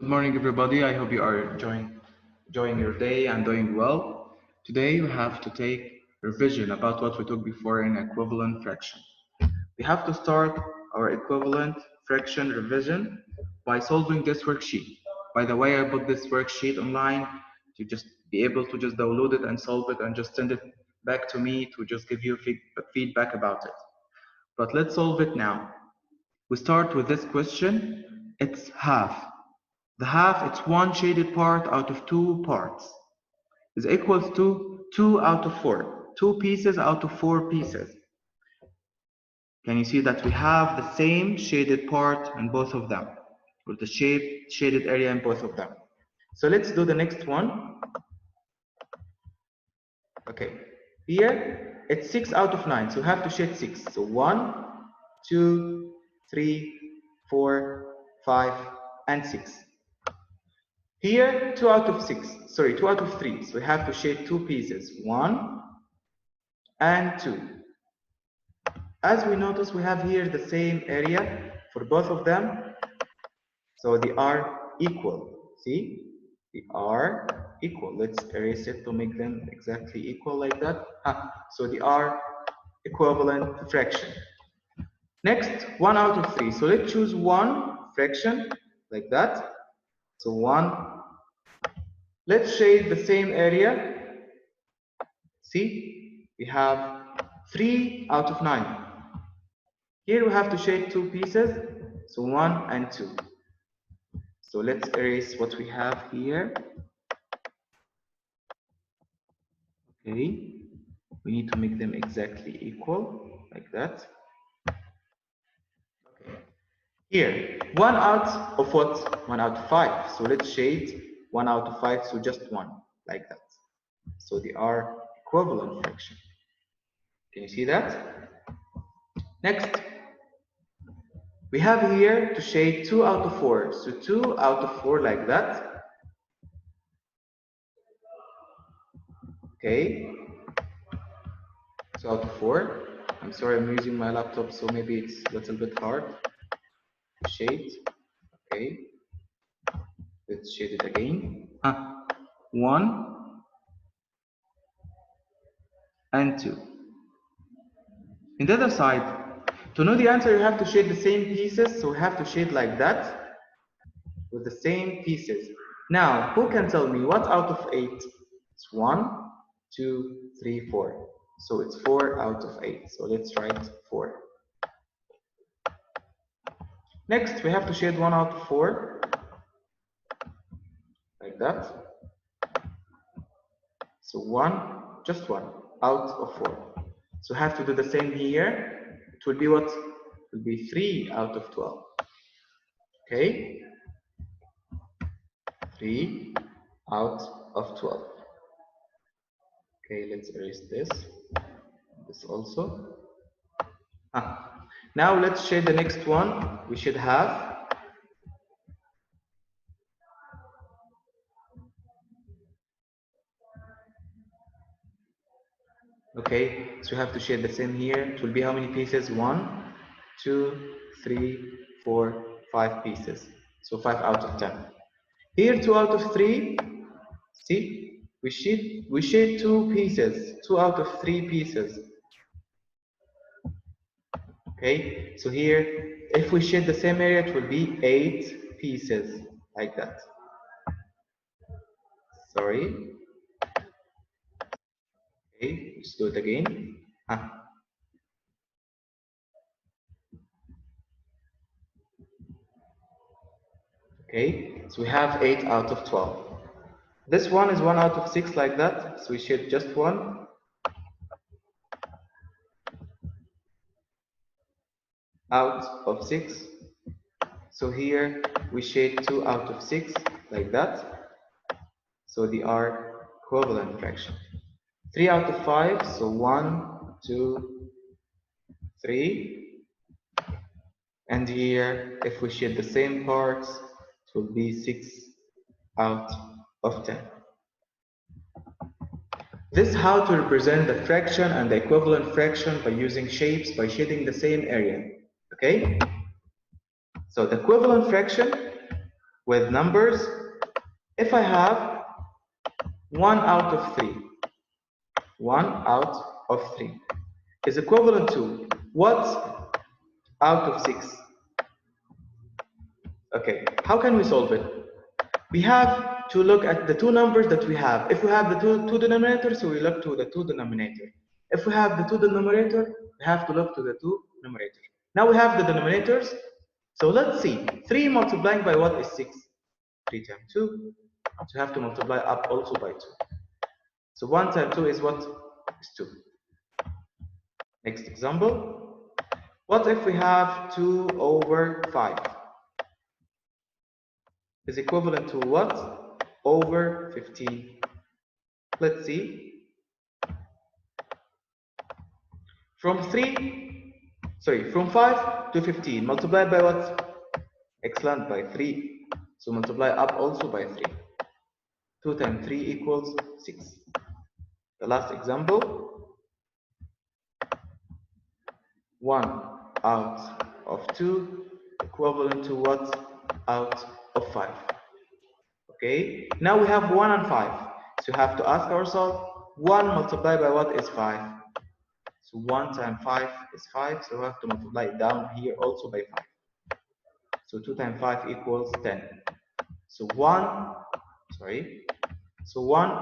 Good morning, everybody. I hope you are enjoying your day and doing well. Today, we have to take revision about what we took before in equivalent fraction. We have to start our equivalent fraction revision by solving this worksheet. By the way, I put this worksheet online to just be able to just download it and solve it and just send it back to me to just give you feedback about it. But let's solve it now. We start with this question. It's half. The half, it's one shaded part out of two parts, is equals to 2 out of 4. 2 pieces out of 4 pieces. Can you see that we have the same shaded part in both of them, with the shaded area in both of them. So let's do the next one. Okay, here it's 6 out of 9, so we have to shade 6. So 1, 2, 3, 4, 5, and 6. Here, 2 out of 3. So we have to shade 2 pieces, 1 and 2. As we notice, we have here the same area for both of them. So they are equal. See? They are equal. Let's erase it to make them exactly equal like that. So they are equivalent fraction. Next, 1 out of 3. So let's choose one fraction like that. So 1. Let's shade the same area. See, we have 3 out of 9. Here we have to shade 2 pieces, so 1 and 2. So let's erase what we have here. Okay, we need to make them exactly equal, like that. Okay. Here, 1 out of what? 1 out of 5. So let's shade 1 out of 5, so just 1, like that. So they are equivalent fraction. Can you see that? Next, we have here to shade 2 out of 4. So 2 out of 4 like that. Okay. 2 out of 4. I'm sorry, I'm using my laptop, so maybe it's a little bit hard. Shade. Okay. Let's shade it again. 1 and 2. In the other side, to know the answer, you have to shade the same pieces. So we have to shade like that with the same pieces. Now, who can tell me what out of 8? It's 1, 2, 3, 4. So it's 4 out of 8. So let's write 4. Next, we have to shade 1 out of 4. Like that. So 1, just 1 out of 4. So have to do the same here. It will be what? It will be 3 out of 12. Okay? 3 out of 12. Okay, let's erase this. This also. Now let's shade the next one. We should have okay, so we have to shade the same here. It will be how many pieces? 1, 2, 3, 4, 5 pieces. So 5 out of 10. Here 2 out of 3. See, we shade 2 pieces. 2 out of 3 pieces. Okay, so here if we shade the same area, it will be 8 pieces like that. Sorry. Okay, let's do it again. Okay, so we have 8 out of 12. This one is 1 out of 6 like that, so we shade just 1. Out of 6. So here we shade 2 out of 6 like that. So they are equivalent fraction. 3 out of 5, so 1, 2, 3. And here, if we shade the same parts, it will be 6 out of 10. This is how to represent the fraction and the equivalent fraction by using shapes by shading the same area. Okay? So the equivalent fraction with numbers. If I have 1 out of 3, 1 out of 3 is equivalent to what out of 6? Okay, how can we solve it? We have to look at the two numbers that we have. If we have the two denominators, so we look to the two denominator. If we have the two denominator, we have to look to the two numerator. Now we have the denominators. So let's see. 3 multiplying by what is 6? 3 times 2. So you have to multiply up also by 2. So 1 times 2 is what? Is 2. Next example. What if we have 2 over 5? Is equivalent to what? Over 15. Let's see. From 5 to 15, multiplied by what? Excellent, by 3. So multiply up also by 3. 2 times 3 equals 6. The last example. 1 out of 2 equivalent to what? Out of 5. Okay, now we have 1 and 5. So you have to ask ourselves, 1 multiplied by what is 5? So 1 times 5 is 5, so we have to multiply it down here also by 5. So 2 times 5 equals 10. So 1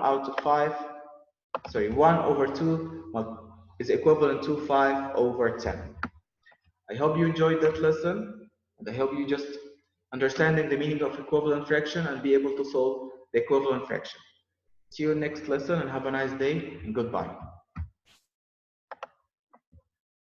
out of 5, 1 over 2 is equivalent to 5 over 10. I hope you enjoyed that lesson, and I hope you just understanding the meaning of equivalent fraction and be able to solve the equivalent fraction. See you next lesson and have a nice day, and goodbye.